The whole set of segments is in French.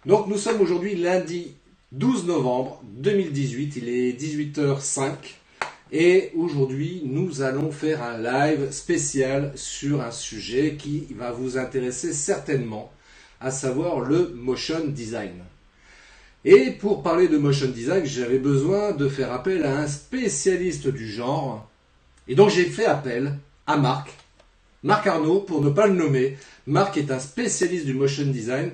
Donc nous sommes aujourd'hui lundi 12 novembre 2018, il est 18h05 et aujourd'hui nous allons faire un live spécial sur un sujet qui va vous intéresser certainement, à savoir le motion design. Et pour parler de motion design, j'avais besoin de faire appel à un spécialiste du genre et donc j'ai fait appel à Marc Arnaud pour ne pas le nommer. Marc est un spécialiste du motion design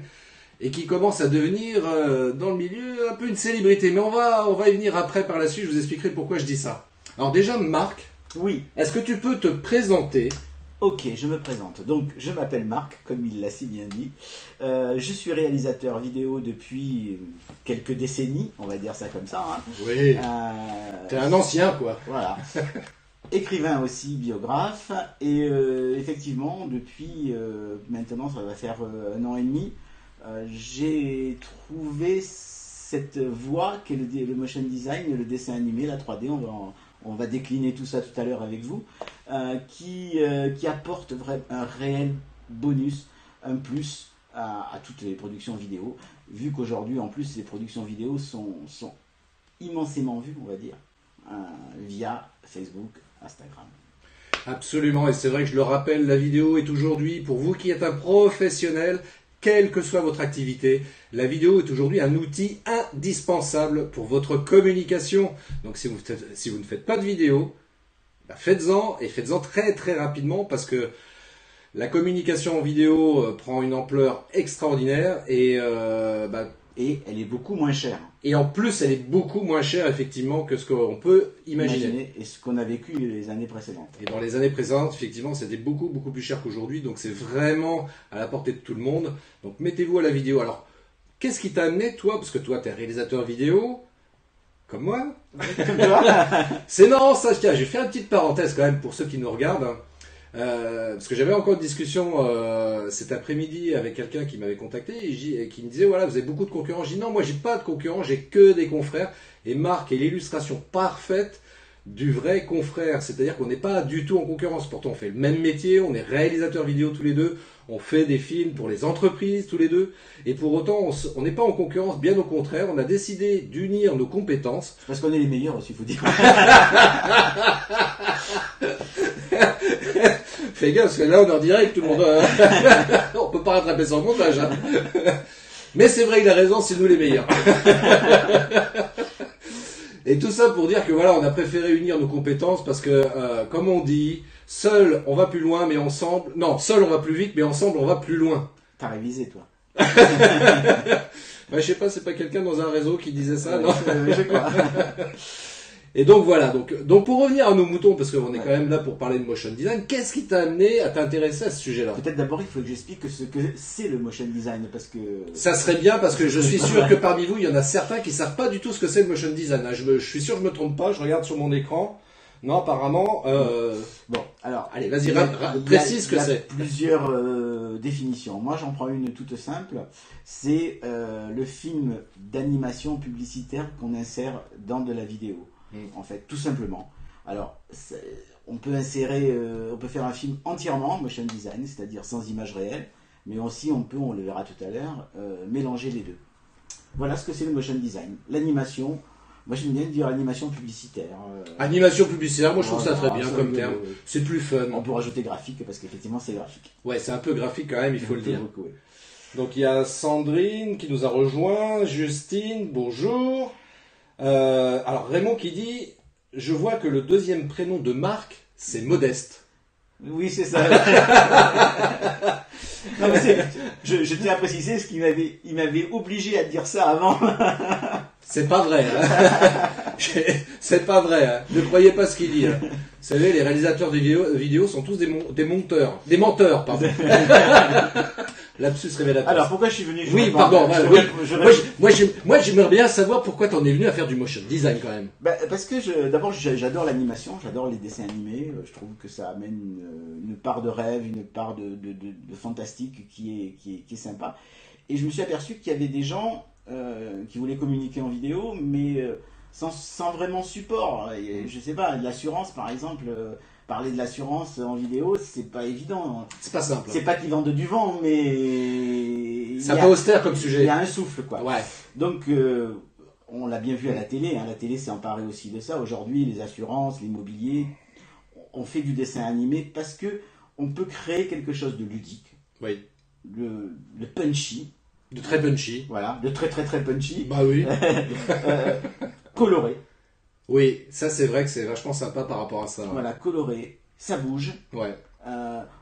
et qui commence à devenir dans le milieu un peu une célébrité. Mais on va y venir après par la suite, je vous expliquerai pourquoi je dis ça. Alors déjà Marc, oui. Est-ce que tu peux te présenter? Ok, je me présente. Donc, je m'appelle Marc, comme il l'a si bien dit. Je suis réalisateur vidéo depuis quelques décennies, on va dire ça comme ça. Hein. Oui, t'es un ancien quoi. Voilà. Écrivain aussi, biographe. Et effectivement, depuis maintenant, ça va faire 1 an et demi, j'ai trouvé cette voie qu'est le motion design, le dessin animé, la 3D. On va décliner tout ça tout à l'heure avec vous, qui apporte un réel bonus, un plus à toutes les productions vidéo, vu qu'aujourd'hui, en plus, les productions vidéo sont immensément vues, on va dire, via Facebook, Instagram. Absolument, et c'est vrai que je le rappelle, la vidéo est aujourd'hui, pour vous qui êtes un professionnel, quelle que soit votre activité, la vidéo est aujourd'hui un outil indispensable pour votre communication. Donc si vous ne faites pas de vidéo, faites-en, et faites-en très très rapidement, parce que la communication en vidéo prend une ampleur extraordinaire, et elle est beaucoup moins chère. Et en plus, elle est beaucoup moins chère, effectivement, que ce qu'on peut imaginer. Et ce qu'on a vécu les années précédentes. Et dans les années précédentes, effectivement, c'était beaucoup, beaucoup plus cher qu'aujourd'hui. Donc, c'est vraiment à la portée de tout le monde. Donc, mettez-vous à la vidéo. Alors, qu'est-ce qui t'a amené, toi? Parce que toi, tu es réalisateur vidéo, comme moi. Comme toi. C'est marrant, ça. Tiens, j'ai fait une petite parenthèse, quand même, pour ceux qui nous regardent. Parce que j'avais encore une discussion cet après-midi avec quelqu'un qui m'avait contacté et qui me disait voilà, vous avez beaucoup de concurrents. Je dis non, moi j'ai pas de concurrents, j'ai que des confrères. Et Marc est l'illustration parfaite du vrai confrère, c'est-à-dire qu'on n'est pas du tout en concurrence. Pourtant on fait le même métier, on est réalisateur vidéo tous les deux, on fait des films pour les entreprises tous les deux, et pour autant on n'est pas en concurrence, bien au contraire, on a décidé d'unir nos compétences. Parce qu'on est les meilleurs aussi, il faut dire. Fais gaffe, parce que là on est en direct, tout le monde. On peut pas rattraper son montage. Hein. Mais c'est vrai, il a raison, c'est nous les meilleurs. Et tout ça pour dire que voilà, on a préféré unir nos compétences parce que, comme on dit, seul on va plus loin, mais ensemble. Non, seul on va plus vite, mais ensemble on va plus loin. T'as révisé, toi. Je sais pas, c'est pas quelqu'un dans un réseau qui disait ça, non? Je crois. Et donc voilà, donc pour revenir à nos moutons, parce qu'on est quand même là pour parler de motion design, qu'est-ce qui t'a amené à t'intéresser à ce sujet-là? Peut-être d'abord il faut que j'explique ce que c'est le motion design, parce que... Ça serait bien, parce que je suis sûr que parmi vous, il y en a certains qui savent pas du tout ce que c'est le motion design. Je suis sûr que je me trompe pas, je regarde sur mon écran. Non, apparemment... Bon, alors... Allez, vas-y, précise ce que c'est. Il y a plusieurs définitions. Moi j'en prends une toute simple. C'est le film d'animation publicitaire qu'on insère dans de la vidéo. En fait, tout simplement. Alors, on peut faire un film entièrement en motion design, c'est-à-dire sans images réelles, mais aussi on le verra tout à l'heure, mélanger les deux. Voilà ce que c'est le motion design. L'animation, moi j'aime bien dire animation publicitaire. Animation publicitaire, moi je trouve ça très bien comme terme. C'est plus fun. On peut rajouter graphique, parce qu'effectivement c'est graphique. Ouais, c'est un peu graphique quand même, il faut le dire. Beaucoup, ouais. Donc il y a Sandrine qui nous a rejoint, Justine, bonjour. Alors Raymond qui dit je vois que le deuxième prénom de Marc c'est Modeste. Oui, c'est ça. Non, mais je tiens à préciser ce il m'avait obligé à dire ça avant. C'est pas vrai. Hein. C'est pas vrai. Hein. Ne croyez pas ce qu'il dit. Hein. Vous savez, les réalisateurs de vidéos sont tous des menteurs, pardon. Lapsus révélateur. Alors pourquoi je suis venu? Oui, pardon. Moi, j'aimerais bien savoir pourquoi t'en es venu à faire du motion design quand même. Parce que d'abord j'adore l'animation, j'adore les dessins animés. Je trouve que ça amène une part de rêve, une part de fantastique qui est sympa. Et je me suis aperçu qu'il y avait des gens qui voulaient communiquer en vidéo, mais sans vraiment support. Et, je sais pas, l'assurance par exemple. Parler de l'assurance en vidéo, c'est pas évident. C'est pas simple. C'est pas qu'ils vendent du vent, mais C'est un peu austère comme il sujet. y a un souffle, quoi. Ouais. Donc, on l'a bien vu à la télé, hein. La télé s'est emparée aussi de ça. Aujourd'hui, les assurances, l'immobilier, on fait du dessin animé parce que on peut créer quelque chose de ludique, Oui. de punchy, De très punchy. voilà, de très très très punchy, Bah oui. coloré, Oui, ça c'est vrai que c'est vachement sympa par rapport à ça. Ouais. voilà, coloré, ça bouge. Ouais.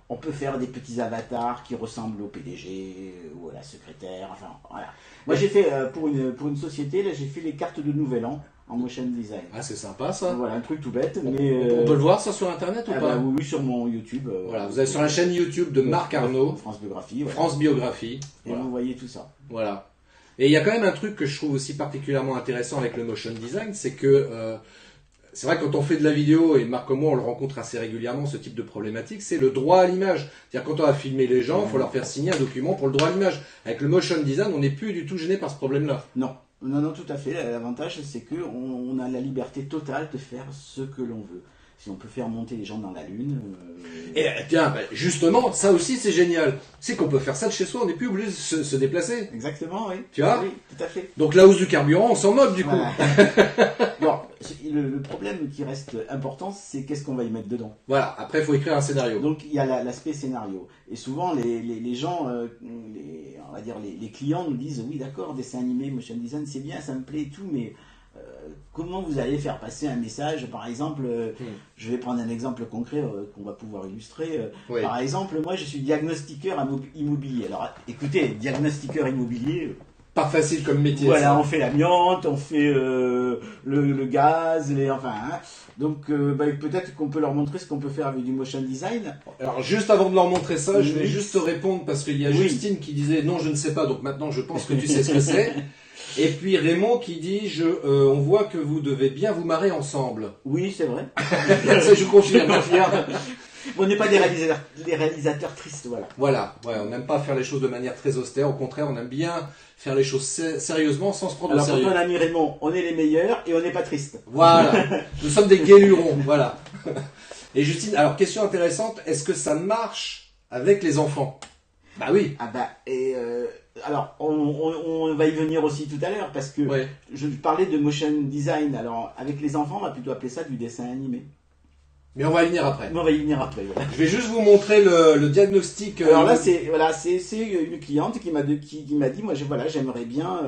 On peut faire des petits avatars qui ressemblent au PDG ou à la secrétaire. Enfin, voilà. Moi, j'ai fait pour une société, là, j'ai fait les cartes de Nouvel An en motion design. Ah, c'est sympa ça. Voilà, un truc tout bête, On, mais on peut le voir ça sur internet ou ah pas? bah, oui, sur mon YouTube. Voilà, vous allez sur la chaîne YouTube de Marc Arnaud, France Biographie. Voilà. France Biographie. Et Voilà. vous voyez tout ça. Voilà. Et il y a quand même un truc que je trouve aussi particulièrement intéressant avec le motion design, c'est que c'est vrai que quand on fait de la vidéo, et Marc et moi on le rencontre assez régulièrement, ce type de problématique, c'est le droit à l'image. C'est-à-dire quand on va filmer les gens, il faut leur faire signer un document pour le droit à l'image. Avec le motion design, on n'est plus du tout gêné par ce problème-là. Non, non, non, tout à fait. L'avantage, c'est que on a la liberté totale de faire ce que l'on veut. Si on peut faire monter les gens dans la lune. Et tiens, ben, justement, ça aussi c'est génial. C'est qu'on peut faire ça de chez soi, on n'est plus obligé de se déplacer. Exactement, oui. Tu vois? Oui, tout à fait. Donc la hausse du carburant, on s'en moque du coup. Voilà. Bon, le problème qui reste important, c'est qu'est-ce qu'on va y mettre dedans. Voilà, après il faut écrire un scénario. Donc il y a l'aspect scénario. Et souvent les gens, on va dire les clients nous disent oui d'accord, dessin animé, motion design, c'est bien, ça me plaît et tout, mais comment vous allez faire passer un message? Par exemple, je vais prendre un exemple concret qu'on va pouvoir illustrer. Oui. Par exemple, moi je suis diagnostiqueur immobilier. Alors écoutez, diagnostiqueur immobilier. Pas facile comme métier. Voilà, ça. on fait l'amiante, on fait le gaz, enfin. Hein. Donc peut-être qu'on peut leur montrer ce qu'on peut faire avec du motion design. Alors juste avant de leur montrer ça, je vais Oui. juste te répondre parce qu'il y a Oui. Justine qui disait non je ne sais pas, donc maintenant je pense que tu sais ce que c'est. Et puis Raymond qui dit on voit que vous devez bien vous marrer ensemble. Oui, c'est vrai. Ça je confirme. On n'est pas des réalisateurs tristes, voilà. Voilà, ouais, on n'aime pas faire les choses de manière très austère, au contraire on aime bien faire les choses sérieusement sans se prendre au Alors pour sérieux. ton ami Raymond, on est les meilleurs et on n'est pas tristes. Voilà, nous sommes des guélurons, voilà. Et Justine, alors question intéressante, est-ce que ça marche avec les enfants? Bah oui. Ah bah alors on va y venir aussi tout à l'heure parce que Ouais. je parlais de motion design. Alors avec les enfants, on va plutôt appeler ça du dessin animé. Mais on va y venir après. Mais on va y venir après. Voilà. Je vais juste vous montrer le diagnostic. Alors là, c'est une cliente qui m'a dit, moi, j'aimerais bien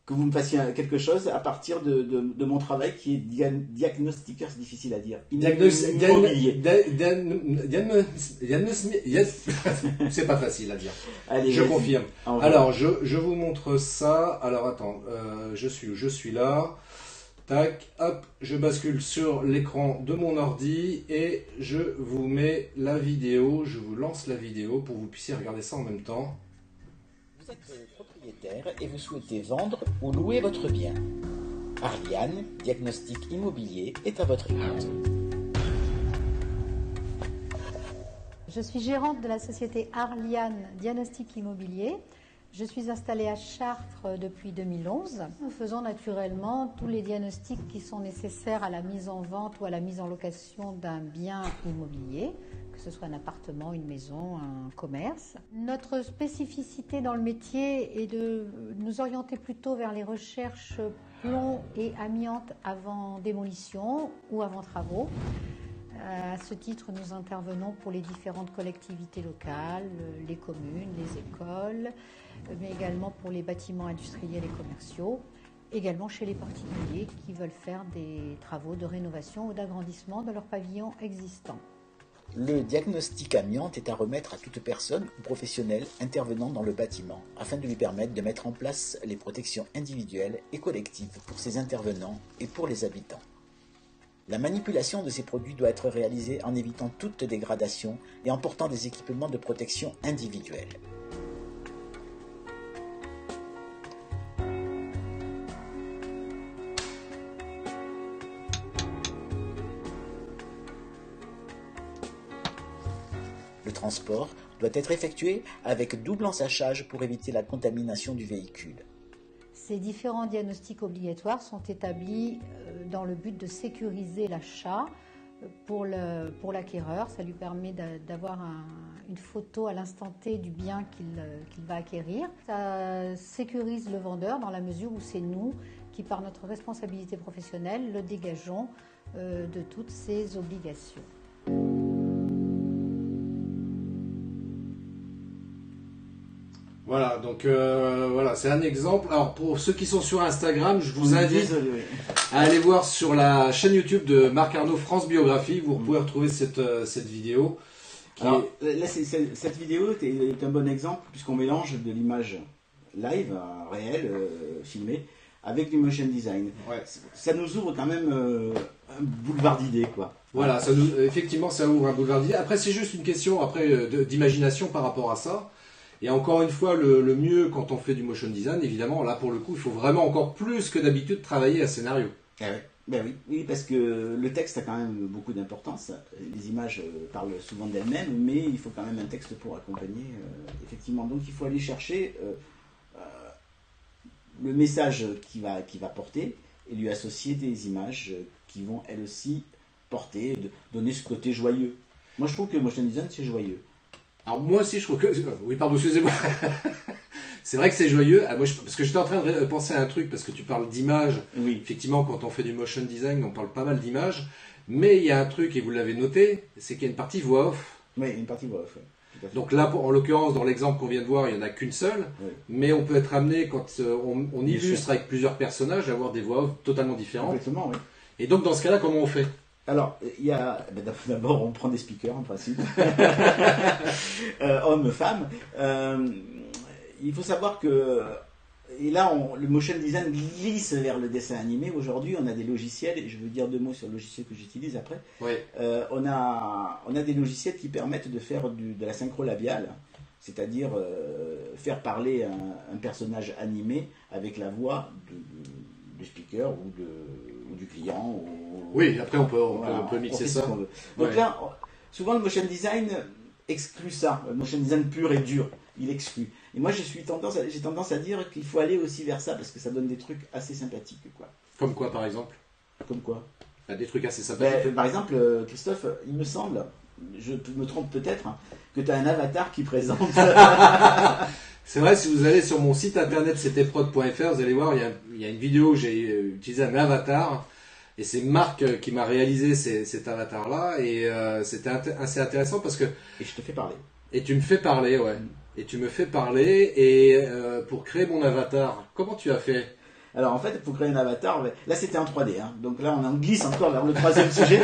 que vous me fassiez quelque chose à partir de mon travail qui est diagnostiqueur, c'est difficile à dire. Immobilier. C'est pas facile à dire. Allez, Je vas-y. confirme. Envoie. Alors, je vous montre ça. Alors, attends, je suis là. Tac, hop, je bascule sur l'écran de mon ordi et je vous mets la vidéo. Je vous lance la vidéo pour que vous puissiez regarder ça en même temps. Vous êtes propriétaire et vous souhaitez vendre ou louer votre bien. Ariane, diagnostic immobilier, est à votre écoute. Je suis gérante de la société Arliane Diagnostic Immobilier. Je suis installée à Chartres depuis 2011. Nous faisons naturellement tous les diagnostics qui sont nécessaires à la mise en vente ou à la mise en location d'un bien immobilier, que ce soit un appartement, une maison, un commerce. Notre spécificité dans le métier est de nous orienter plutôt vers les recherches plomb et amiante avant démolition ou avant travaux. À ce titre, nous intervenons pour les différentes collectivités locales, les communes, les écoles, mais également pour les bâtiments industriels et commerciaux, également chez les particuliers qui veulent faire des travaux de rénovation ou d'agrandissement de leur pavillon existant. Le diagnostic amiante est à remettre à toute personne ou professionnel intervenant dans le bâtiment, afin de lui permettre de mettre en place les protections individuelles et collectives pour ses intervenants et pour les habitants. La manipulation de ces produits doit être réalisée en évitant toute dégradation et en portant des équipements de protection individuelle. Le transport doit être effectué avec double ensachage pour éviter la contamination du véhicule. Ces différents diagnostics obligatoires sont établis dans le but de sécuriser l'achat pour l'acquéreur. Ça lui permet d'avoir une photo à l'instant T du bien qu'il va acquérir. Ça sécurise le vendeur dans la mesure où c'est nous qui, par notre responsabilité professionnelle, le dégageons de toutes ses obligations. Voilà, donc voilà, c'est un exemple. Alors pour ceux qui sont sur Instagram, je vous invite à aller voir sur la chaîne YouTube de Marc Arnaud France Biographie. Vous pouvez retrouver cette vidéo. Alors, là, cette vidéo est un bon exemple puisqu'on mélange de l'image live, réelle, filmée, avec du motion design. Ouais. Ça nous ouvre quand même un boulevard d'idées, quoi. Voilà, effectivement, ça ouvre un boulevard d'idées. Après, c'est juste une question d'imagination par rapport à ça. Et encore une fois, le mieux quand on fait du motion design, évidemment, là pour le coup, il faut vraiment encore plus que d'habitude travailler un scénario. Ah ouais. Ben oui, parce que le texte a quand même beaucoup d'importance. Les images parlent souvent d'elles-mêmes, mais il faut quand même un texte pour accompagner, effectivement. Donc il faut aller chercher le message qu'il va porter et lui associer des images qui vont elles aussi porter, donner ce côté joyeux. Moi je trouve que le motion design c'est joyeux. Alors moi aussi je trouve que... Oui pardon, excusez-moi. C'est vrai que c'est joyeux. Parce que j'étais en train de penser à un truc, parce que tu parles d'images. Oui. Effectivement, quand on fait du motion design, on parle pas mal d'images. Mais il y a un truc, et vous l'avez noté, c'est qu'il y a une partie voix off. Oui, une partie voix off. Ouais. Donc là, en l'occurrence, dans l'exemple qu'on vient de voir, il n'y en a qu'une seule. Oui. Mais on peut être amené, quand on illustre avec plusieurs personnages, à avoir des voix off totalement différentes. Complètement, oui. Et donc dans ce cas-là, comment on fait ? Alors, d'abord, on prend des speakers en principe, hommes, femmes. Il faut savoir que, et là, le motion design glisse vers le dessin animé. Aujourd'hui, on a des logiciels, et je veux dire 2 mots sur le logiciel que j'utilise après. Oui. On a des logiciels qui permettent de faire de la synchro labiale, c'est-à-dire faire parler un personnage animé avec la voix du speaker ou du client. Oui, après on peut mixer ça. Donc là, souvent le motion design exclut ça. Le motion design pur et dur, il exclut. Et moi j'ai tendance à dire qu'il faut aller aussi vers ça parce que ça donne des trucs assez sympathiques, quoi. Comme quoi par exemple ? Comme quoi ? Des trucs assez sympathiques. Par exemple, Christophe, il me semble, je me trompe peut-être, hein, que tu as un avatar qui présente... C'est vrai, si vous allez sur mon site internet ctprod.fr, vous allez voir, il y a une vidéo où j'ai utilisé un avatar. Et c'est Marc qui m'a réalisé cet avatar-là. Et c'était assez intéressant parce que... Et je te fais parler. Et tu me fais parler, ouais. Et tu me fais parler. Et pour créer mon avatar, comment tu as fait ? Alors en fait, pour créer un avatar, là c'était en 3D, hein. Donc là on en glisse encore vers le 3e sujet.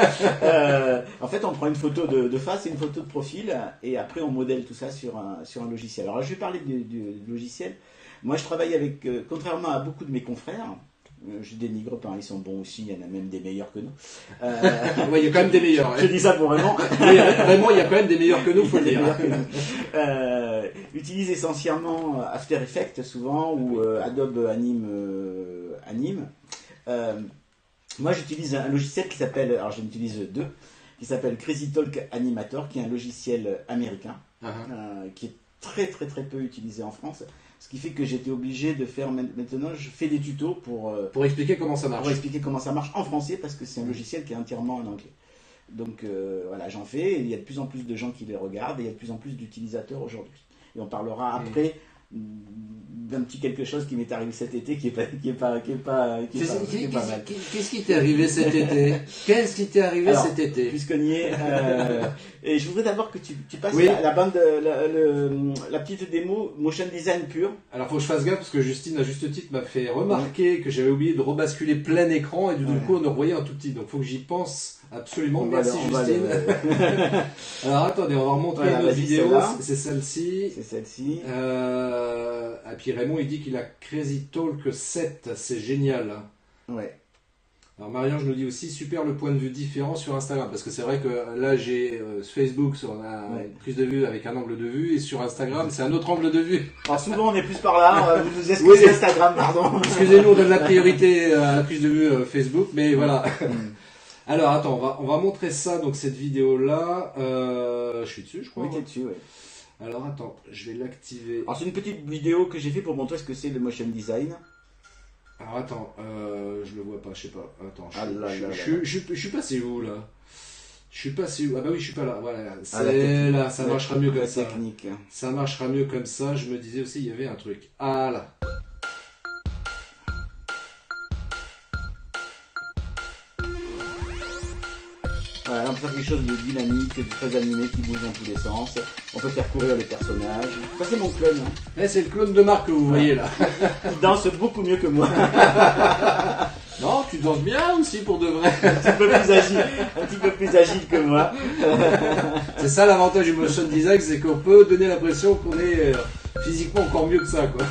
En fait, on prend une photo de face et une photo de profil, et après on modèle tout ça sur un logiciel. Alors je vais parler du logiciel. Moi je travaille avec, contrairement à beaucoup de mes confrères, je dénigre pas, ils sont bons aussi, il y en a même des meilleurs que nous. Ouais, il y a quand même des meilleurs. Ouais. Je dis ça pour vraiment. Oui, vraiment, il y a quand même des meilleurs que nous, faut le dire. Utilise essentiellement After Effects souvent ou Adobe Anime. Moi j'utilise un logiciel qui s'appelle, alors j'en utilise 2, qui s'appelle Crazy Talk Animator, qui est un logiciel américain, qui est très très très peu utilisé en France. Ce qui fait que j'étais obligé de faire, maintenant je fais des tutos pour expliquer comment ça marche. Pour expliquer comment ça marche en français, parce que c'est un logiciel qui est entièrement en anglais. Donc voilà, j'en fais, et il y a de plus en plus de gens qui les regardent, et il y a de plus en plus d'utilisateurs aujourd'hui. Et on parlera après d'un petit quelque chose qui m'est arrivé cet été, qui est pas mal. Qu'est-ce qui t'est arrivé cet été ? Qu'est-ce qui t'est arrivé cet été ? Puisqu'on y est, et je voudrais d'abord que tu passes la bande, la petite démo motion design pur. Alors faut que je fasse gaffe parce que Justine, à juste titre, m'a fait remarquer que j'avais oublié de rebasculer plein écran et du coup on le revoyait en tout petit. Donc faut que j'y pense absolument. Merci Justine. Alors attendez, on va remontrer notre vidéo. C'est celle-ci. C'est celle-ci. Et puis Raymond il dit qu'il a Crazy Talk 7, c'est génial. Ouais. Alors Marianne nous dit aussi super le point de vue différent sur Instagram, parce que c'est vrai que là j'ai Facebook, on a une prise de vue avec un angle de vue, et sur Instagram c'est un autre angle de vue. Alors souvent on est plus par là, vous nous excusez Instagram, pardon. Excusez-nous, on donne la priorité à la prise de vue Facebook, mais voilà. Alors attends, on va montrer ça, donc cette vidéo là, je suis dessus je crois. Oui, t'es dessus, ouais. Alors attends, je vais l'activer. Alors c'est une petite vidéo que j'ai fait pour montrer ce que c'est le motion design. Alors attends, je le vois pas, je sais pas. Attends, je suis passé où là ? Je suis pas sûr. Ah bah oui, je suis pas là. Voilà, Ah, la c'est technique. là, ça marchera mieux comme La ça. technique. Ça marchera mieux comme ça. Je me disais aussi, il y avait un truc. Ah là. Voilà, on peut faire quelque chose de dynamique, de très animé, qui bouge dans tous les sens. On peut faire courir les personnages. Ça, c'est mon clone, hein. Eh, c'est le clone de Marc que vous voyez là. Il danse beaucoup mieux que moi. Non, tu danses bien aussi pour de vrai. Un petit peu plus agile que moi. C'est ça l'avantage du motion design, c'est qu'on peut donner l'impression qu'on est physiquement encore mieux que ça, quoi.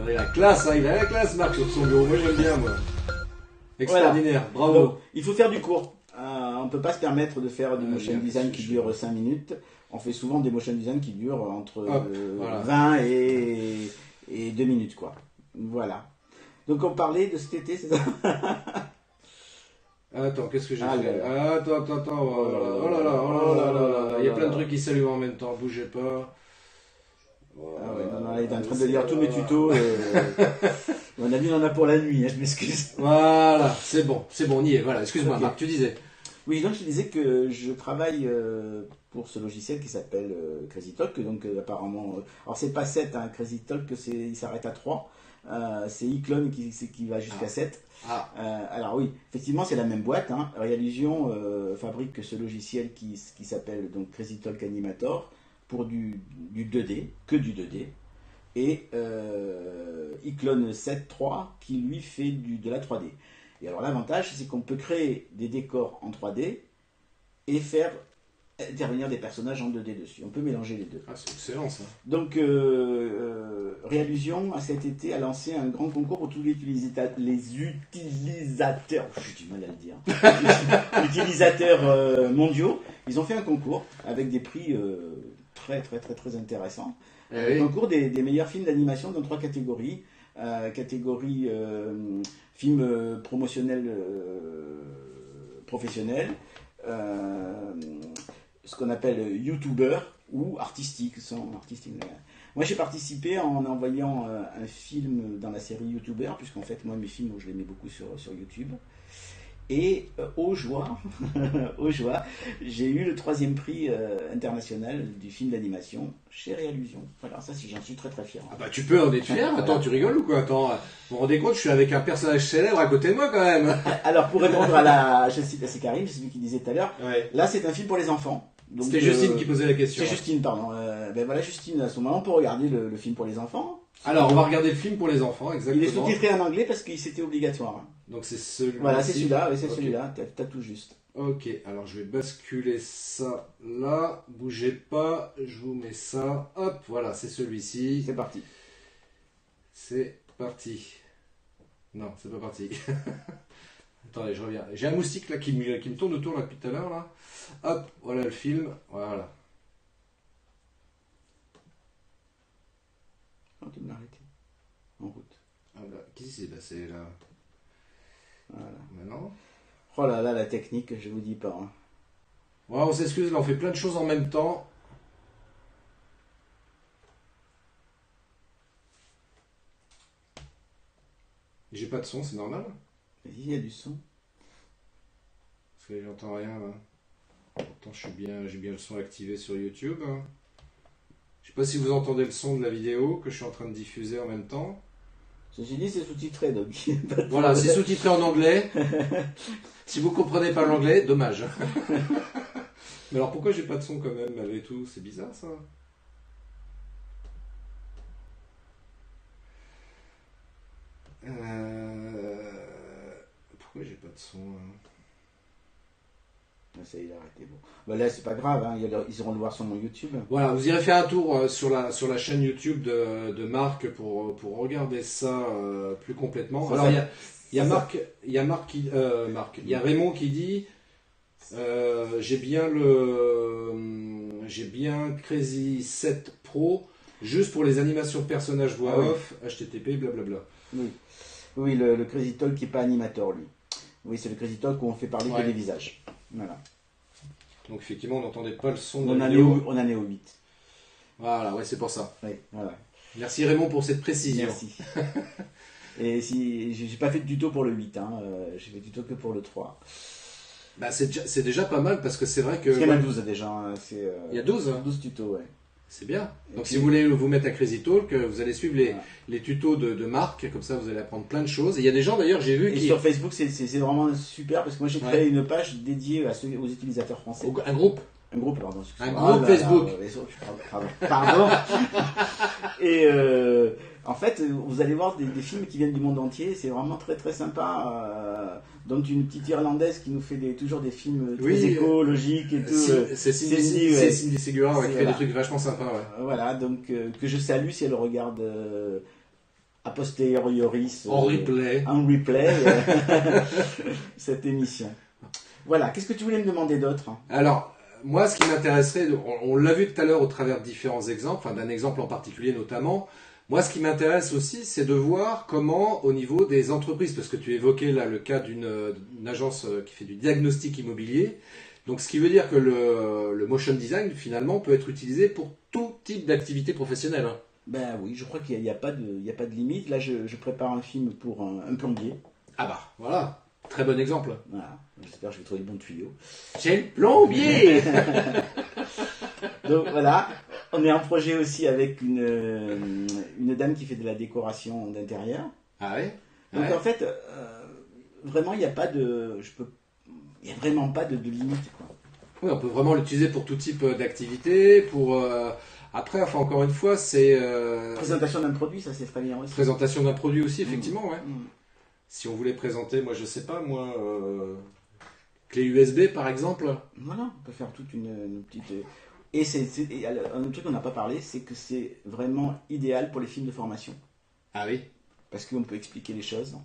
Il a la classe, hein, il a la classe, Marc, sur son bureau. Moi, j'aime bien, moi. Extraordinaire, bravo. Donc, il faut faire du court. On ne peut pas se permettre de faire du motion bien, design qui je- dure 5 minutes. On fait souvent des motion design qui durent entre Hop, voilà. 20 et 2 minutes, quoi. Voilà. Donc, on parlait de cet été, c'est ça? Attends, qu'est-ce que j'ai Ah, fait? là, Attends. Oh là là. Il y a plein de trucs qui s'allument en même temps. Bougez pas. Ah ouais, non, il est en train de lire tous mes tutos. On a dit, on en a pour la nuit, hein, je m'excuse. Voilà, c'est bon, on y est. Voilà, excuse-moi, Ok. Marc, tu disais. Oui, donc je disais que je travaille pour ce logiciel qui s'appelle Crazy Talk. Donc apparemment, alors c'est pas 7, hein, Crazy Talk, il s'arrête à 3. C'est iClone qui va jusqu'à 7. Ah, Alors oui, effectivement, c'est la même boîte, hein. Realusion fabrique ce logiciel qui s'appelle donc Crazy Talk Animator pour du 2D, que du 2D. Et iClone 7.3 qui lui fait de la 3D. Et alors l'avantage, c'est qu'on peut créer des décors en 3D et faire intervenir des personnages en 2D dessus. On peut mélanger les deux. ah, c'est excellent ça. Donc Realusion, à cet été, a lancé un grand concours pour tous les utilisateurs, j'ai du mal à le dire, utilisateurs mondiaux. Ils ont fait un concours avec des prix très intéressants. Eh Un oui. concours des meilleurs films d'animation dans 3 catégories. Catégorie film promotionnel professionnel, ce qu'on appelle YouTuber ou artistique, sans artistique. Moi j'ai participé en envoyant un film dans la série YouTuber, puisqu'en fait moi mes films je les mets beaucoup sur YouTube. Et aux joies, j'ai eu le 3e prix international du film d'animation chez Realusion. Voilà, ça j'en suis très fier. Ah bah tu peux en être fier. Attends, Voilà. tu rigoles ou quoi? Attends, vous vous rendez compte, je suis avec un personnage célèbre à côté de moi quand même. Alors pour répondre je cite c'est Karim, c'est celui qui disait tout à l'heure, Ouais. là c'est un film pour les enfants. Donc, C'était Justine qui posait la question. C'est Justine, pardon. Ben voilà, Justine, à ce moment, on peut regarder le film pour les enfants. Alors, on va regarder le film pour les enfants, Il est exactement. sous-titré en anglais parce que c'était obligatoire, hein. Donc c'est celui-là. Voilà, c'est celui-là, oui, c'est Ok. celui-là, t'as tout juste. Ok, alors je vais basculer ça là. Bougez pas, je vous mets ça. Hop, voilà, c'est celui-ci. C'est parti. C'est parti. Non, c'est pas parti. Attendez, je reviens. J'ai un moustique là qui me tourne autour là depuis tout à l'heure là. Hop, voilà le film. Voilà. Oh, tu me l'as arrêté. En route. Ah bah, qu'est-ce qui s'est passé là? Voilà. Maintenant. Oh là là, la technique, je vous dis pas, hein. Ouais, on s'excuse, là on fait plein de choses en même temps. J'ai pas de son, c'est normal? Vas-y, il y a du son. Parce que j'entends rien là. Pourtant j'ai bien le son activé sur YouTube, hein. Je sais pas si vous entendez le son de la vidéo que je suis en train de diffuser en même temps. Ceci dit, c'est sous-titré, donc. pas de Voilà, c'est problème. sous-titré en anglais. Si vous comprenez pas l'anglais, dommage. Mais alors pourquoi j'ai pas de son quand même malgré tout? C'est bizarre ça. Pourquoi j'ai pas de son hein? Ah, ça, il a arrêté. Bon. Bah là, c'est pas grave, hein. Ils iront le voir sur mon YouTube. Voilà, vous irez faire un tour sur la chaîne YouTube de Marc pour regarder ça plus complètement. Ça, Alors ça- il y a ça- Marc, il y a il y a Raymond qui dit j'ai bien Crazy 7 Pro juste pour les animations personnages voix Ah oui. off, HTTP, blablabla. Oui, oui, le Crazy Talk qui n'est pas animateur, lui. Oui, c'est le Crazy Talk où on fait parler Ouais. que des visages. Voilà. Donc effectivement, on n'entendait pas le son de On la en est vidéo. au 8. Voilà, ouais, c'est pour ça. Oui, voilà. Merci Raymond pour cette précision. Merci. Et si j'ai pas fait de tuto pour le 8, hein. J'ai fait tuto que pour le 3. Bah, c'est déjà pas mal parce que c'est vrai que... Il y en a 12 déjà. Hein, Il y a 12 hein. 12 tutos, ouais. C'est bien. Et Donc puis- si vous voulez vous mettre à Crazy Talk, vous allez suivre Voilà. les tutos de Marc, comme ça vous allez apprendre plein de choses. Et il y a des gens d'ailleurs, j'ai vu, Et qui... sur Facebook, c'est vraiment super parce que moi j'ai Ouais. créé une page dédiée aux utilisateurs français. Un groupe. Un groupe, pardon. excusez-moi. Un groupe Facebook. Pardon. Et en fait, vous allez voir des films qui viennent du monde entier. C'est vraiment très très sympa. Donc une petite Irlandaise qui nous fait toujours des films très Oui, écologiques et tout. C'est Cindy, Cindy, ouais. Cindy Segura ouais, qui fait Voilà. des trucs vachement sympas. Ouais. Voilà, donc que je salue si elle regarde a posteriori En replay. en replay cette émission. Voilà, qu'est-ce que tu voulais me demander d'autre? Alors, moi, ce qui m'intéresserait, on l'a vu tout à l'heure au travers de différents exemples, enfin d'un exemple en particulier notamment. Moi, ce qui m'intéresse aussi, c'est de voir comment, au niveau des entreprises, parce que tu évoquais là le cas d'une agence qui fait du diagnostic immobilier, donc ce qui veut dire que le motion design, finalement, peut être utilisé pour tout type d'activité professionnelle. Hein. Ben oui, je crois qu'il n'y a pas de limite. Là, je prépare un film pour un plombier. Ah bah, voilà, très bon exemple. Voilà, j'espère que je vais trouver le bon tuyau. J'ai le plombier. Donc voilà, on est en projet aussi avec une dame qui fait de la décoration d'intérieur. Ah ouais. Donc Ouais. en fait, vraiment, il n'y a pas il y a vraiment pas de limite, quoi. Oui, on peut vraiment l'utiliser pour tout type d'activité, pour... Après, enfin, encore une fois, c'est... Présentation d'un produit, ça c'est très bien aussi. Présentation d'un produit aussi, effectivement, ouais. Mm. Si on voulait présenter, moi, je sais pas, clé USB, par exemple. Voilà, on peut faire toute une petite... Et un autre truc qu'on n'a pas parlé, c'est que c'est vraiment idéal pour les films de formation. Ah oui. Parce qu'on peut expliquer les choses.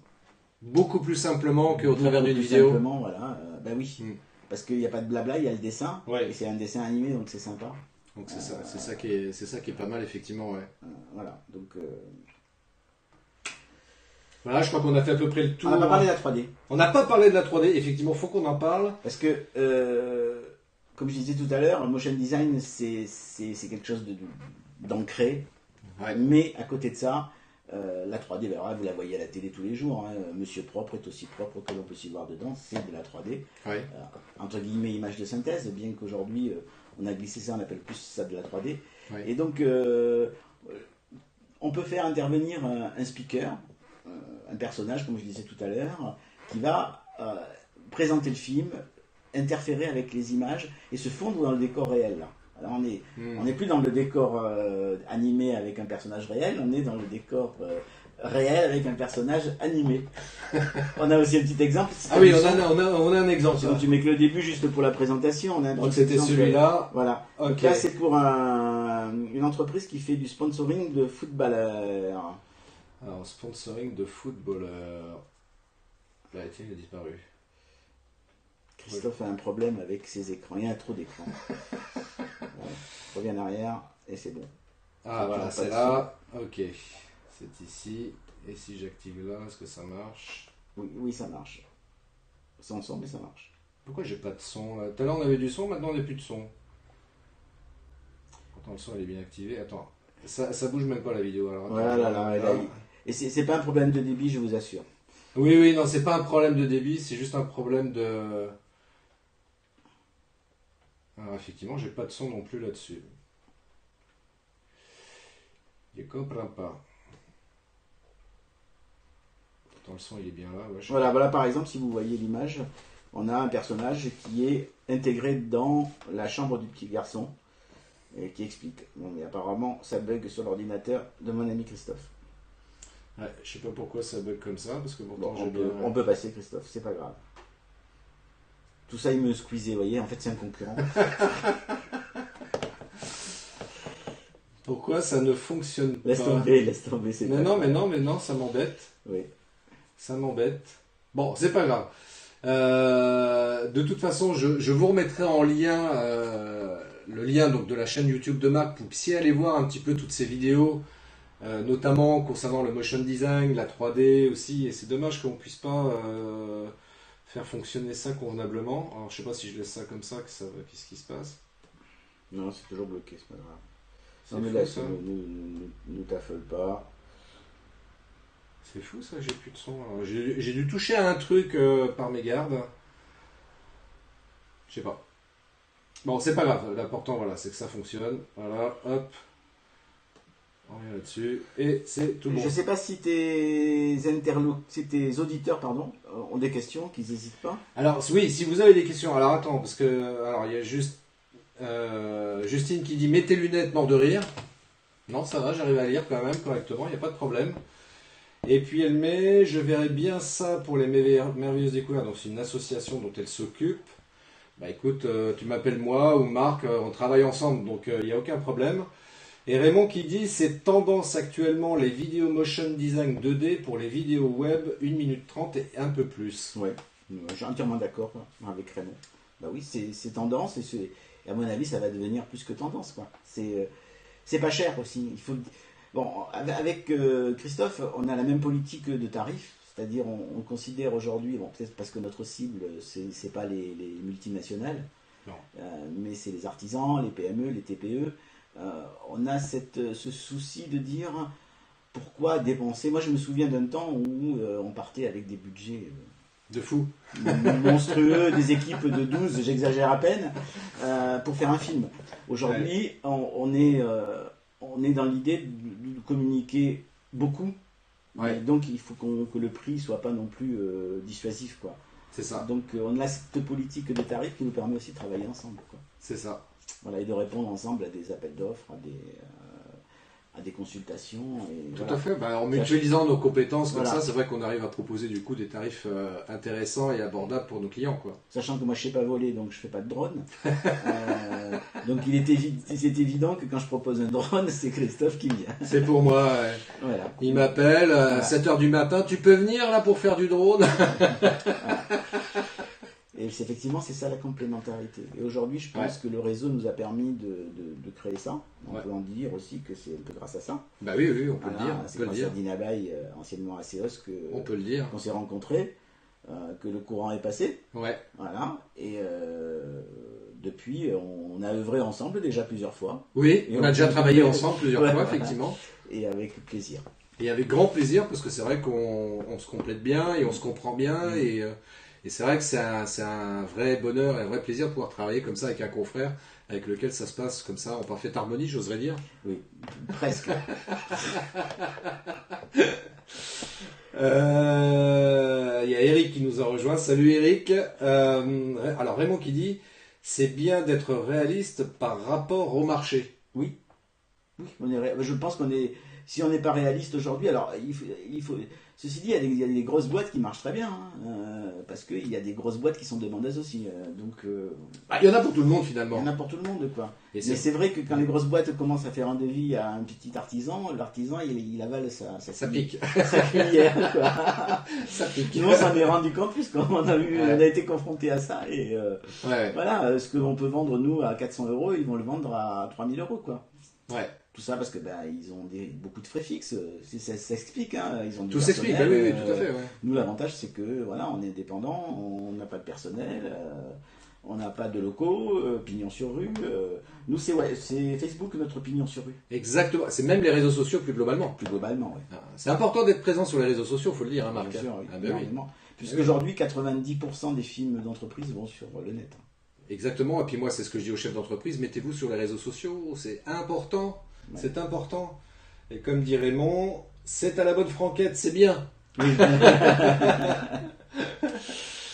Beaucoup plus simplement qu'au travers Beaucoup d'une plus vidéo. Simplement, voilà. Ben oui. Mm. Parce qu'il n'y a pas de blabla, il y a le dessin. Ouais. Et c'est un dessin animé, donc c'est sympa. Donc c'est ça qui est pas mal, effectivement, ouais. Voilà. Donc, Voilà, je crois qu'on a fait à peu près le tour. on n'a pas parlé de la 3D. On n'a pas parlé de la 3D, effectivement, faut qu'on en parle. Parce que, comme je disais tout à l'heure, le motion design, c'est quelque chose d'ancré. Ouais. Mais à côté de ça, la 3D, ben, alors là, vous la voyez à la télé tous les jours. Hein. Monsieur propre est aussi propre que l'on peut s'y voir dedans. C'est de la 3D. Ouais. Entre guillemets, image de synthèse, bien qu'aujourd'hui, on a glissé ça, on appelle plus ça de la 3D. Ouais. Et donc, on peut faire intervenir un speaker, un personnage, comme je disais tout à l'heure, qui va présenter le film, interférer avec les images et se fondre dans le décor réel. Là. Alors on n'est plus dans le décor animé avec un personnage réel, on est dans le décor réel avec un personnage animé. On a aussi un petit exemple. Ah oui, on a un exemple. Sinon, tu mets que le début juste pour la présentation. On a Donc c'était celui-là. Voilà. Ok. Donc là, c'est pour une entreprise qui fait du sponsoring de footballeurs. Alors, sponsoring de footballeur. Là, tiens, il a disparu. Christophe a un problème avec ses écrans. Il y a trop d'écrans. Voilà. Je reviens en arrière et c'est bon. Ah, voilà, c'est là. Ok. C'est ici. Et si j'active là, est-ce que ça marche? Oui, ça marche. Sans son, mais ça marche. Pourquoi j'ai pas de son là? Tout à l'heure, on avait du son, maintenant, on n'a plus de son. Pourtant, le son, il est bien activé. Attends. Ça bouge même pas la vidéo. Alors, attends, Voilà, là. Et c'est pas un problème de débit, je vous assure. Oui, non, c'est pas un problème de débit, c'est juste un problème de... Alors, effectivement, j'ai pas de son non plus là-dessus. Je comprends pas. Pourtant, le son, il est bien là. Ouais, Voilà, par exemple, si vous voyez l'image, on a un personnage qui est intégré dans la chambre du petit garçon et qui explique. Bon, mais apparemment, ça bug sur l'ordinateur de mon ami Christophe. Ouais, je sais pas pourquoi ça bug comme ça, parce que pourtant, Bon, j'ai bien... on peut passer, Christophe, c'est pas grave. Tout ça, il me squeezait, vous voyez, en fait, c'est un concurrent. Pourquoi ça ne fonctionne pas? Laisse tomber, c'est Mais pas non, grave. ça m'embête. Oui. Ça m'embête. Bon, c'est pas grave. De toute façon, je vous remettrai en lien le lien donc, de la chaîne YouTube de Marc pour si aller voir un petit peu toutes ces vidéos, notamment concernant le motion design, la 3D aussi. Et c'est dommage qu'on puisse pas faire fonctionner ça convenablement. Alors, je sais pas si je laisse ça comme ça, qu'est-ce qui se passe? Non, c'est toujours bloqué, c'est pas grave. C'est Non, mais fou, là, ça. nous t'affole pas. C'est fou ça, j'ai plus de son. Alors, j'ai dû toucher à un truc par mégarde. Je sais pas. Bon, c'est pas grave. L'important, voilà, c'est que ça fonctionne. Voilà, hop. On revient là-dessus. Et c'est tout bon. Je sais pas si tes auditeurs, pardon, ont des questions, qu'ils n'hésitent pas. Alors, oui, si vous avez des questions. Alors, attends, parce que... Alors, il y a juste... Justine qui dit « Mets tes lunettes, mort de rire ». Non, ça va, j'arrive à lire quand même correctement, il n'y a pas de problème. Et puis elle met « Je verrai bien ça pour les merveilleuses découvertes ». Donc c'est une association dont elle s'occupe. Bah écoute, tu m'appelles moi ou Marc, on travaille ensemble, donc il n'y a aucun problème. Et Raymond qui dit « C'est tendance actuellement les vidéos motion design 2D pour les vidéos web 1 minute 30 et un peu plus ». Ouais, je suis entièrement d'accord avec Raymond. Bah oui, c'est tendance et à mon avis ça va devenir plus que tendance, quoi. C'est pas cher aussi. Il faut... Bon, avec Christophe, on a la même politique de tarif, c'est-à-dire on considère aujourd'hui, bon, peut-être parce que notre cible, c'est pas les multinationales, mais c'est les artisans, les PME, les TPE. On a ce souci de dire pourquoi dépenser. Moi, je me souviens d'un temps où on partait avec des budgets de fou, monstrueux, des équipes de 12, j'exagère à peine, pour faire un film. Aujourd'hui, on est dans l'idée de communiquer beaucoup, donc il faut que le prix soit pas non plus dissuasif, quoi. C'est ça. Donc on a cette politique de tarifs qui nous permet aussi de travailler ensemble, quoi. C'est ça. Voilà, et de répondre ensemble à des appels d'offres, à des consultations. Et tout voilà. à fait, en mutualisant nos compétences comme voilà. ça, c'est vrai qu'on arrive à proposer du coup des tarifs intéressants et abordables pour nos clients, quoi. Sachant que moi je sais pas voler, donc je fais pas de drone. Donc c'est évident que quand je propose un drone, c'est Christophe qui vient. C'est pour moi. Voilà. Il m'appelle à 7h du matin, tu peux venir là pour faire du drone. Voilà. Et effectivement, c'est ça la complémentarité. Et aujourd'hui, je pense que le réseau nous a permis de créer ça. On peut en dire aussi que c'est un peu grâce à ça. Bah oui, on peut le dire. C'est grâce à Dinabaye, anciennement ACEOS, qu'on s'est rencontrés, que le courant est passé. Ouais. Voilà. Et depuis, on a œuvré ensemble déjà plusieurs fois. Oui, on a déjà travaillé ensemble plusieurs fois, effectivement. Et avec plaisir. Et avec grand plaisir, parce que c'est vrai qu'on se complète bien et on se comprend bien. Et c'est vrai que c'est un vrai bonheur et un vrai plaisir de pouvoir travailler comme ça avec un confrère avec lequel ça se passe comme ça en parfaite harmonie, j'oserais dire. Oui, presque. Il y a Eric qui nous a rejoint. Salut Eric. Alors Raymond qui dit « C'est bien d'être réaliste par rapport au marché ». Oui. Je pense qu'on est... Si on n'est pas réaliste aujourd'hui, alors il faut... Ceci dit, il y a des grosses boîtes qui marchent très bien, parce qu'il y a des grosses boîtes qui sont demandeuses aussi. Il y en a pour tout le monde finalement. Il y en a pour tout le monde, quoi. Mais c'est vrai que quand les grosses boîtes commencent à faire un devis à un petit artisan, l'artisan il avale sa pique. Sa cuillère, quoi. Ça pique. Nous on s'en est rendu compte puisqu'on on a été confronté à ça et voilà, ce qu'on peut vendre nous à 400 €, ils vont le vendre à 3000 €, quoi. Ouais. Tout ça parce que ils ont beaucoup de frais fixes, ça s'explique, hein. Ils ont tout s'explique, oui, tout à fait. Ouais. Nous l'avantage c'est que voilà, on est indépendant, on n'a pas de personnel, on n'a pas de locaux, pignon sur rue. Nous c'est Facebook notre pignon sur rue. Exactement, c'est même les réseaux sociaux plus globalement. Plus globalement, oui. C'est important d'être présent sur les réseaux sociaux, il faut le dire, hein, Marc. Bien sûr, oui. Oui. Puisqu'aujourd'hui 90% des films d'entreprise vont sur le net. Exactement, et puis moi c'est ce que je dis aux chefs d'entreprise, mettez-vous sur les réseaux sociaux, c'est important. Ouais. C'est important. Et comme dit Raymond, c'est à la bonne franquette, c'est bien. Oui.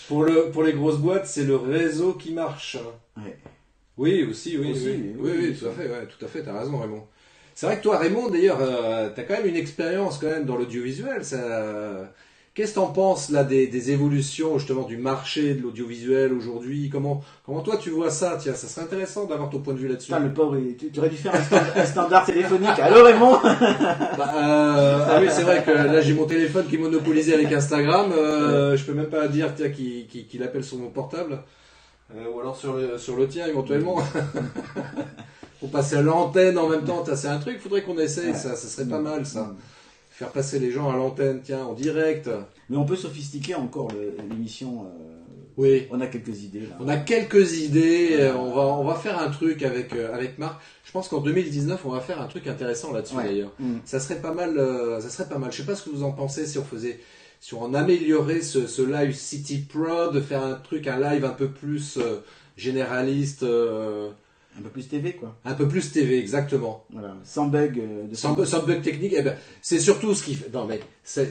Pour les grosses boîtes, c'est le réseau qui marche. Ouais. Oui, aussi, tout à fait, t'as raison, Raymond. C'est vrai que toi, Raymond, d'ailleurs, t'as quand même une expérience quand même dans l'audiovisuel. Qu'est-ce que t'en penses là des évolutions justement du marché de l'audiovisuel aujourd'hui? Comment toi tu vois ça? Tiens, ça serait intéressant d'avoir ton point de vue là-dessus. Le pauvre, tu aurais dû faire un standard téléphonique. Allô Raymond? Ah oui, c'est vrai que là j'ai mon téléphone qui est monopolisé avec Instagram. Je peux même pas dire qu'il appelle sur mon portable. Ou alors sur le tien éventuellement. Pour passer à l'antenne en même temps, c'est un truc, faudrait qu'on essaye, ça serait pas mal ça. Faire passer les gens à l'antenne, tiens, en direct. Mais on peut sophistiquer encore l'émission. Oui. On a quelques idées là. On a quelques idées. On va faire un truc avec Marc. Je pense qu'en 2019, on va faire un truc intéressant là-dessus d'ailleurs. Ça serait pas mal. Je sais pas ce que vous en pensez si on améliorait ce live City Pro, de faire un live un peu plus généraliste, Un peu plus TV, quoi. un peu plus TV, exactement. Voilà. Sans bug. Sans bug technique, eh ben, c'est surtout ce qu'il non mais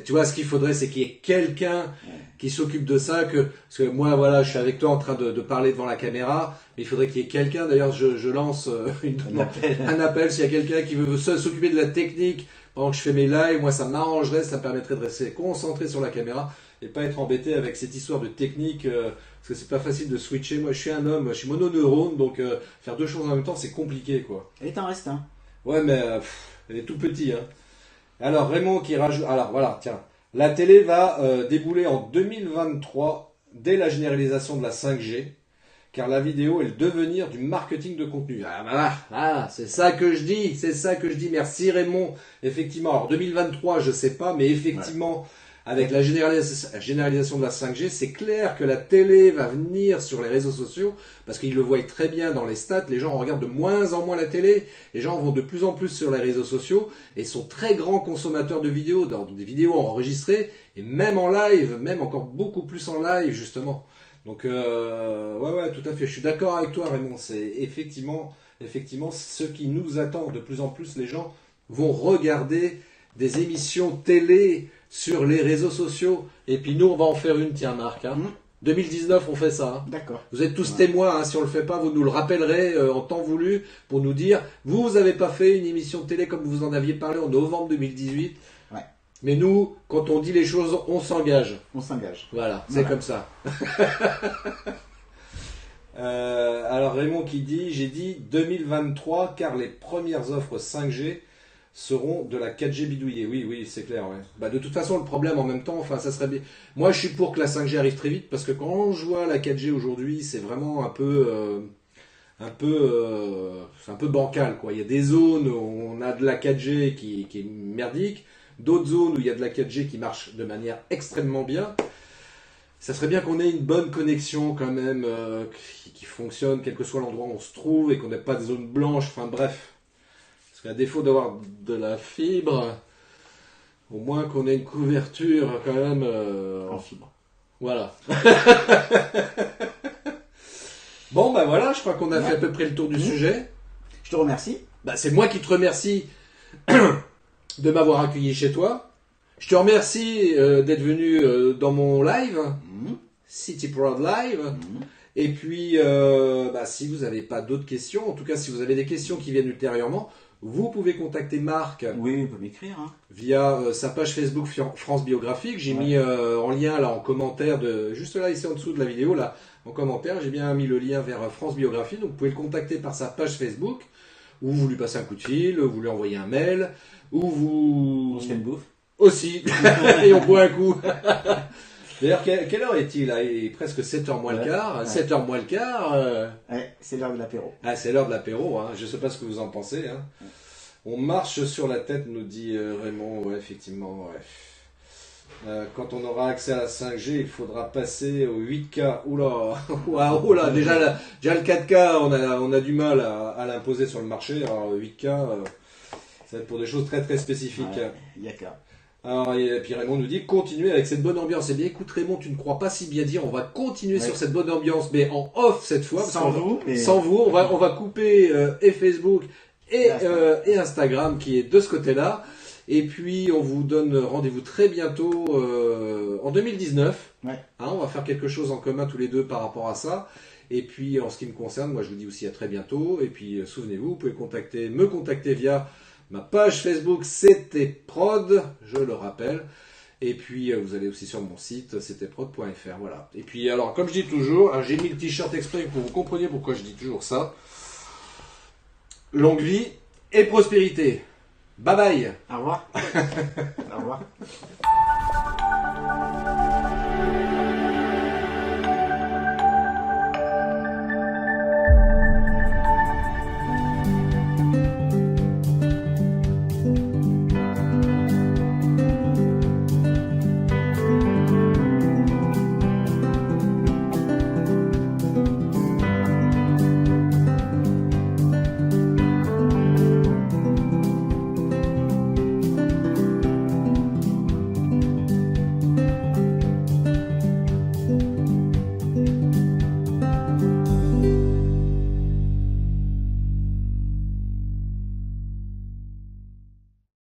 tu vois, ce qu'il faudrait, c'est qu'il y ait quelqu'un qui s'occupe de ça, parce que moi voilà, je suis avec toi en train de parler devant la caméra, mais il faudrait qu'il y ait quelqu'un. D'ailleurs, je lance un appel s'il y a quelqu'un qui veut s'occuper de la technique pendant que je fais mes lives. Moi, ça m'arrangerait, ça me permettrait de rester concentré sur la caméra et pas être embêté avec cette histoire de technique. Parce que c'est pas facile de switcher. Moi, je suis un homme, je suis mononeurone, donc faire deux choses en même temps, c'est compliqué, quoi. Et t'en restes un. Ouais, mais il est tout petit, hein. Alors, Raymond qui rajoute... Alors, voilà, tiens. La télé va débouler en 2023, dès la généralisation de la 5G, car la vidéo est le devenir du marketing de contenu. Ah, voilà, c'est ça que je dis, c'est ça que je dis. Merci, Raymond. Effectivement, alors 2023, je sais pas, mais effectivement... Ouais. Avec la généralisation de la 5G, c'est clair que la télé va venir sur les réseaux sociaux, parce qu'ils le voient très bien dans les stats, les gens regardent de moins en moins la télé, les gens vont de plus en plus sur les réseaux sociaux, et sont très grands consommateurs de vidéos, des vidéos enregistrées, et même en live, même encore beaucoup plus en live, justement. Donc, ouais, tout à fait, je suis d'accord avec toi, Raymond, c'est effectivement, ce qui nous attend. De plus en plus, les gens vont regarder des émissions télé sur les réseaux sociaux. Et puis nous, on va en faire une, tiens Marc. Hein. 2019, on fait ça. Hein. D'accord. Vous êtes tous témoins, hein, si on le fait pas, vous nous le rappellerez en temps voulu pour nous dire, vous n'avez pas fait une émission de télé comme vous en aviez parlé en novembre 2018. Ouais. Mais nous, quand on dit les choses, on s'engage. On s'engage. Voilà, c'est comme ça. Alors Raymond qui dit, j'ai dit 2023 car les premières offres 5G seront de la 4G bidouillée. Oui, c'est clair. Ouais. Bah, de toute façon, le problème en même temps, enfin, ça serait bien. Moi, je suis pour que la 5G arrive très vite parce que quand je vois la 4G aujourd'hui, c'est vraiment un peu bancal, quoi. Il y a des zones où on a de la 4G qui est merdique, d'autres zones où il y a de la 4G qui marche de manière extrêmement bien. Ça serait bien qu'on ait une bonne connexion quand même, qui fonctionne quel que soit l'endroit où on se trouve et qu'on n'ait pas de zones blanches. Enfin bref. Parce qu'à défaut d'avoir de la fibre, au moins qu'on ait une couverture quand même en fibre. Voilà. Bon, ben voilà, je crois qu'on a fait à peu près le tour du sujet. Je te remercie. Bah, c'est moi qui te remercie de m'avoir accueilli chez toi. Je te remercie d'être venu dans mon live, City Prod Live. Et puis, si vous n'avez pas d'autres questions, en tout cas si vous avez des questions qui viennent ultérieurement, vous pouvez contacter Marc vous pouvez m'écrire, hein. via sa page Facebook France Biographique. J'ai mis en lien là en commentaire, juste là ici en dessous de la vidéo, là en commentaire, j'ai bien mis le lien vers France Biographie. Donc vous pouvez le contacter par sa page Facebook, ou vous lui passez un coup de fil, ou vous lui envoyez un mail, ou vous... On se fait une bouffe. Aussi, et on boit un coup. D'ailleurs, quelle heure est-il là? Il est presque 7h moins le quart. 7h moins le quart. Ouais, c'est l'heure de l'apéro. Ah, c'est l'heure de l'apéro. Hein. Je ne sais pas ce que vous en pensez. Hein. On marche sur la tête, nous dit Raymond. Ouais, effectivement. Ouais. Quand on aura accès à la 5G, il faudra passer au 8K. Oula, déjà le 4K, on a du mal à l'imposer sur le marché. Alors 8K, ça va être pour des choses très très spécifiques. Il y a qu'à. Alors, et puis Raymond nous dit continuer avec cette bonne ambiance. Eh bien écoute Raymond, tu ne crois pas si bien dire, on va continuer sur cette bonne ambiance, mais en off cette fois. Sans vous, on va couper et Facebook et Instagram qui est de ce côté-là. Et puis on vous donne rendez-vous très bientôt en 2019. Ouais. Hein, on va faire quelque chose en commun tous les deux par rapport à ça. Et puis en ce qui me concerne, moi je vous dis aussi à très bientôt. Et puis souvenez-vous, vous pouvez me contacter via ma page Facebook, c'était Prod, je le rappelle. Et puis vous allez aussi sur mon site, c'étaitprod.fr. Voilà. Et puis alors, comme je dis toujours, hein, j'ai mis le t-shirt exprès pour que vous compreniez pourquoi je dis toujours ça. Longue vie et prospérité. Bye bye. Au revoir. Au revoir.